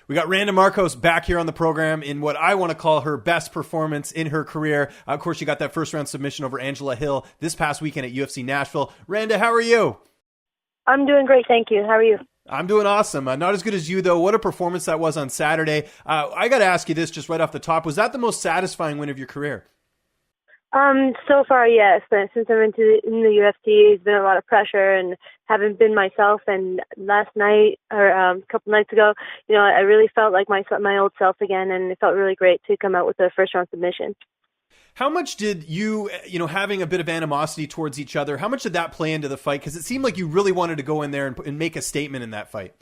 We got Randa Markos back here on the program in what I want to call her best performance in her career. Of course, she got that first round submission over Angela Hill this past weekend at UFC Nashville. Randa, how are you? I'm doing great, thank you. How are you? I'm doing awesome. Not as good as you, though. What a performance that was on Saturday. I got to ask you this just right off the top. Was that the most satisfying win of your career? So far, yes. But since I'm in the UFC, it's been a lot of pressure and haven't been myself. And last night, or a couple nights ago, I really felt like my old self again, and it felt really great to come out with a first round submission. How much did you, having a bit of animosity towards each other, how much did that play into the fight? Because it seemed like you really wanted to go in there and make a statement in that fight.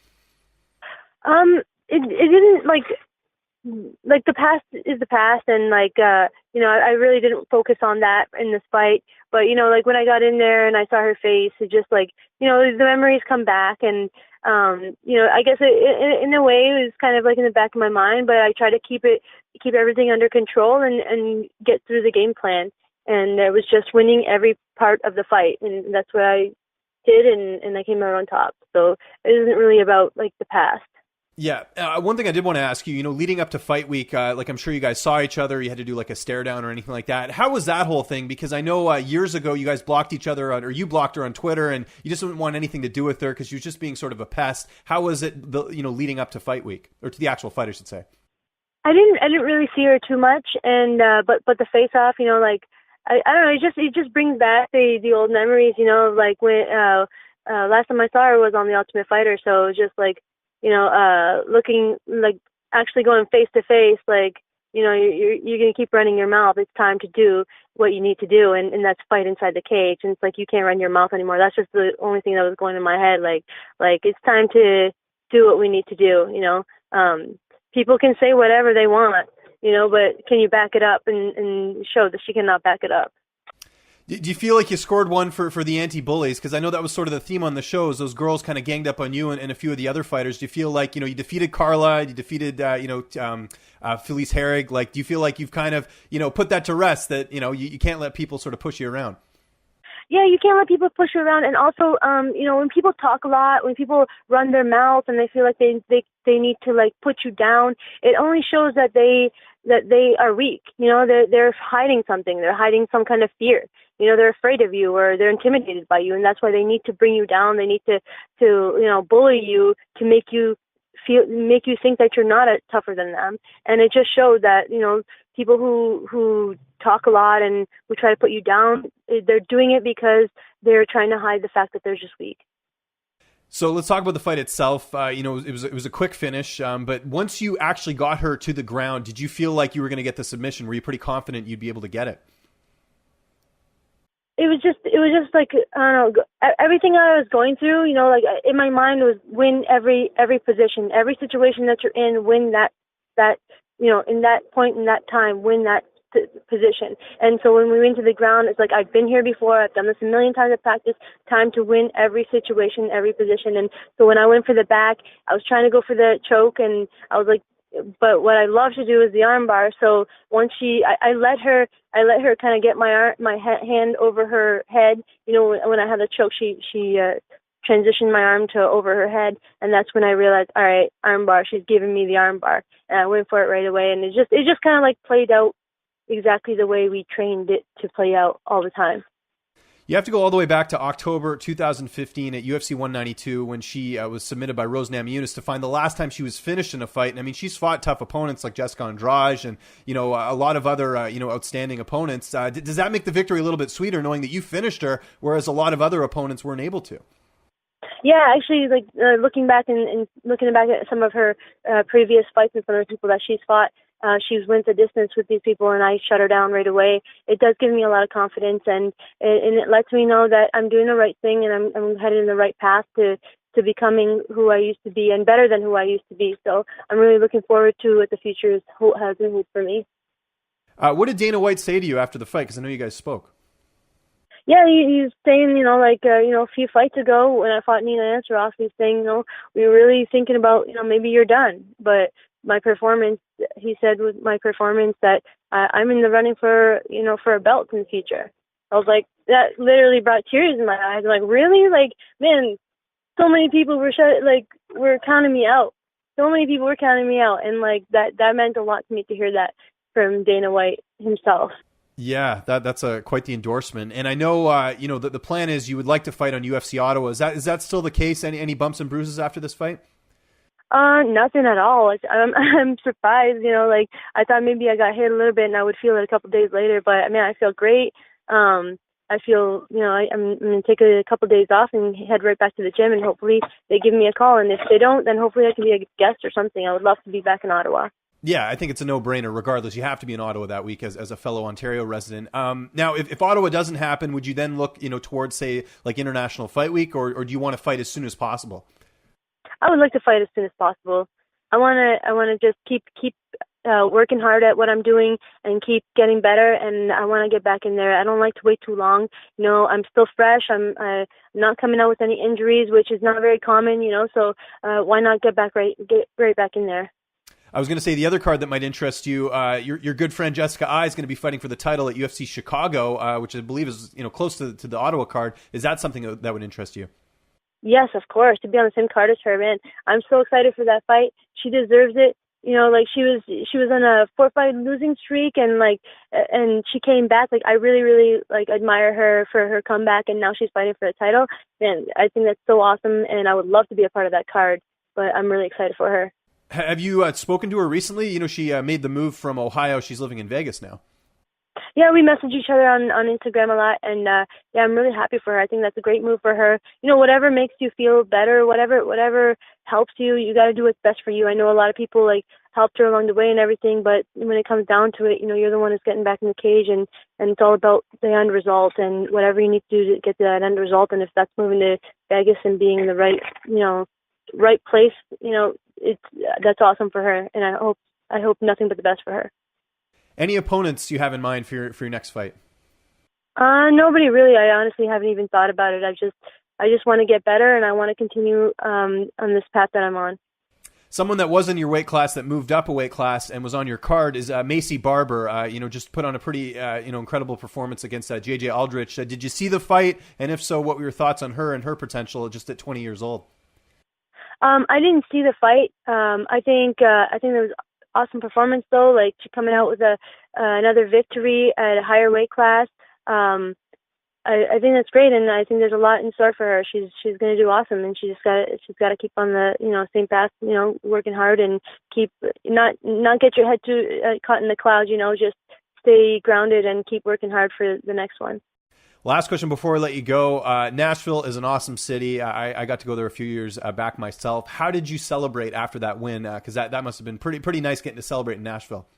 It didn't like the past is the past, and I really didn't focus on that in this fight. But when I got in there and I saw her face, it just the memories come back, and I guess in a way it was kind of like in the back of my mind. But I try to keep everything under control and get through the game plan. And it was just winning every part of the fight, and that's what I did, and I came out on top. So it isn't really about the past. Yeah. One thing I did want to ask you, leading up to fight week, I'm sure you guys saw each other. You had to do a stare down or anything like that. How was that whole thing? Because I know years ago you guys blocked each other or you blocked her on Twitter, and you just didn't want anything to do with her because she was just being sort of a pest. How was it, leading up to fight week, or to the actual fight, I should say? I didn't really see her too much, and but the face off, I don't know, it just brings back the old memories, when last time I saw her was on The Ultimate Fighter, so it was just looking actually going face to face, you're going to keep running your mouth. It's time to do what you need to do, and that's fight inside the cage. And it's you can't run your mouth anymore. That's just the only thing that was going in my head. It's time to do what we need to do. People can say whatever they want, but can you back it up and show that she cannot back it up? Do you feel like you scored one for the anti-bullies? Because I know that was sort of the theme on the shows. Those girls kind of ganged up on you and a few of the other fighters. Do you feel like, you defeated Carla, you defeated, Felice Herrig? Do you feel like you've kind of, put that to rest, that, you can't let people sort of push you around? Yeah, you can't let people push you around. And also, when people talk a lot, when people run their mouth and they feel like they need to put you down, it only shows that they are weak. They're hiding something. They're hiding some kind of fear. They're afraid of you, or they're intimidated by you, and that's why they need to bring you down. They need to bully you to make you think that you're not tougher than them. And it just showed that, people who talk a lot and who try to put you down, they're doing it because they're trying to hide the fact that they're just weak. So let's talk about the fight itself. It was a quick finish, but once you actually got her to the ground, did you feel like you were going to get the submission? Were you pretty confident you'd be able to get it? It was just I don't know, everything I was going through, in my mind was win every position, every situation that you're in, win that in that point, in that time, win that position. And so when we went to the ground, it's I've been here before, I've done this a million times at practice, time to win every situation, every position. And so when I went for the back, I was trying to go for the choke, and I was but what I love to do is the arm bar. So once I let her kind of get my hand over her head. When I had the choke, she transitioned my arm to over her head, and that's when I realized, all right, arm bar. She's giving me the arm bar, and I went for it right away. And it just kind of played out exactly the way we trained it to play out all the time. You have to go all the way back to October 2015 at UFC 192 when she was submitted by Rose Namajunas to find the last time she was finished in a fight. And I mean, she's fought tough opponents like Jessica Andrade and, a lot of other, outstanding opponents. Does that make the victory a little bit sweeter knowing that you finished her, whereas a lot of other opponents weren't able to? Yeah, actually, looking back and looking back at some of her previous fights and some of the people that she's fought, she went the distance with these people, and I shut her down right away. It does give me a lot of confidence, and it lets me know that I'm doing the right thing, and I'm headed in the right path to becoming who I used to be and better than who I used to be. So I'm really looking forward to what the future has in for me. What did Dana White say to you after the fight? Because I know you guys spoke. Yeah, he's saying, a few fights ago when I fought Nina Ansaroff, he's saying, we were really thinking about, maybe you're done. But my performance, he said with my performance that I'm in the running for a belt in the future. I was that literally brought tears in my eyes. I'm really? Man, so many people were counting me out. so many people were counting me out, and like that meant a lot to me to hear that from Dana White himself. Yeah, that's quite the endorsement. And I know, the plan is you would like to fight on UFC Ottawa. Is that still the case? Any bumps and bruises after this fight? Nothing at all. I'm surprised. Like I thought maybe I got hit a little bit and I would feel it a couple days later. But I mean, I feel great. I feel, I'm going to take a couple of days off and head right back to the gym, and hopefully they give me a call. And if they don't, then hopefully I can be a guest or something. I would love to be back in Ottawa. Yeah, I think it's a no-brainer. Regardless, you have to be in Ottawa that week as a fellow Ontario resident. Now, if Ottawa doesn't happen, would you then look, towards, say, like International Fight Week, or do you want to fight as soon as possible? I would like to fight as soon as possible. I want to just keep working hard at what I'm doing and keep getting better, and I want to get back in there. I don't like to wait too long. I'm still fresh. I'm not coming out with any injuries, which is not very common. So why not get right back in there? I was going to say the other card that might interest you, your good friend Jessica Ai is going to be fighting for the title at UFC Chicago, which I believe is close to the Ottawa card. Is that something that would interest you? Yes, of course. To be on the same card as her, man. I'm so excited for that fight. She deserves it. Like she was on a 4-fight losing streak, and she came back. Like I really, really admire her for her comeback, and now she's fighting for the title. And I think that's so awesome, and I would love to be a part of that card. But I'm really excited for her. Have you spoken to her recently? She made the move from Ohio. She's living in Vegas now. Yeah, we message each other on Instagram a lot, and yeah, I'm really happy for her. I think that's a great move for her. Whatever makes you feel better, whatever helps you, you got to do what's best for you. I know a lot of people helped her along the way and everything, but when it comes down to it, you're the one who's getting back in the cage, and it's all about the end result and whatever you need to do to get to that end result. And if that's moving to Vegas and being in the right place, that's awesome for her, and I hope nothing but the best for her. Any opponents you have in mind for your next fight? Nobody really. I honestly haven't even thought about it. I just want to get better, and I want to continue on this path that I'm on. Someone that was in your weight class that moved up a weight class and was on your card is Macy Barber. Just put on a pretty incredible performance against JJ Aldrich. Did you see the fight? And if so, what were your thoughts on her and her potential just at 20 years old? I didn't see the fight. I think there was awesome performance though. Like she coming out with another victory at a higher weight class. I think that's great, and I think there's a lot in store for her. She's going to do awesome, and she's got to keep on the same path. Working hard and keep not get your head too caught in the clouds. Just stay grounded and keep working hard for the next one. Last question before we let you go. Nashville is an awesome city. I got to go there a few years back myself. How did you celebrate after that win? Because that must have been pretty nice getting to celebrate in Nashville.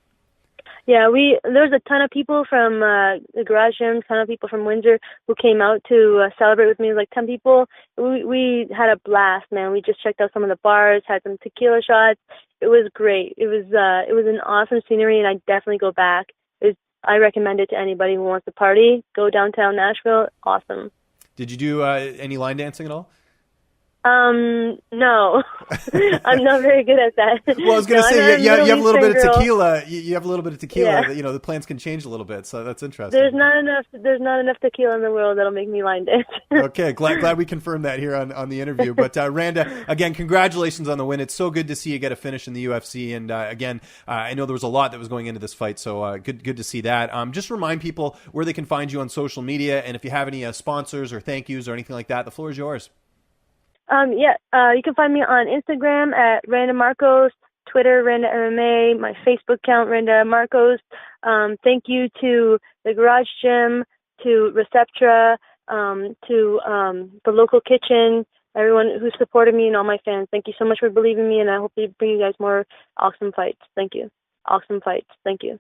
Yeah, there's a ton of people from the garage gym, a ton of people from Windsor who came out to celebrate with me. Like 10 people. We had a blast, man. We just checked out some of the bars, had some tequila shots. It was great. It was an awesome scenery, and I'd definitely go back. I recommend it to anybody who wants to party. Go downtown Nashville. Awesome. Did you do any line dancing at all? No, I'm not very good at that. Well, I was going to say, you have a little bit of tequila. You have a little bit of tequila. Yeah. The plans can change a little bit, so that's interesting. There's not enough tequila in the world that'll make me line dance. Okay, glad we confirmed that here on the interview. But Randa, again, congratulations on the win. It's so good to see you get a finish in the UFC. And again, I know there was a lot that was going into this fight, so good to see that. Just remind people where they can find you on social media, and if you have any sponsors or thank yous or anything like that, the floor is yours. You can find me on Instagram at Randa Markos, Twitter, Randa MMA, my Facebook account, Randa Markos. Thank you to the Garage Gym, to Receptra, to the local kitchen, everyone who supported me and all my fans. Thank you so much for believing in me, and I hope to bring you guys more awesome fights. Thank you. Awesome fights. Thank you.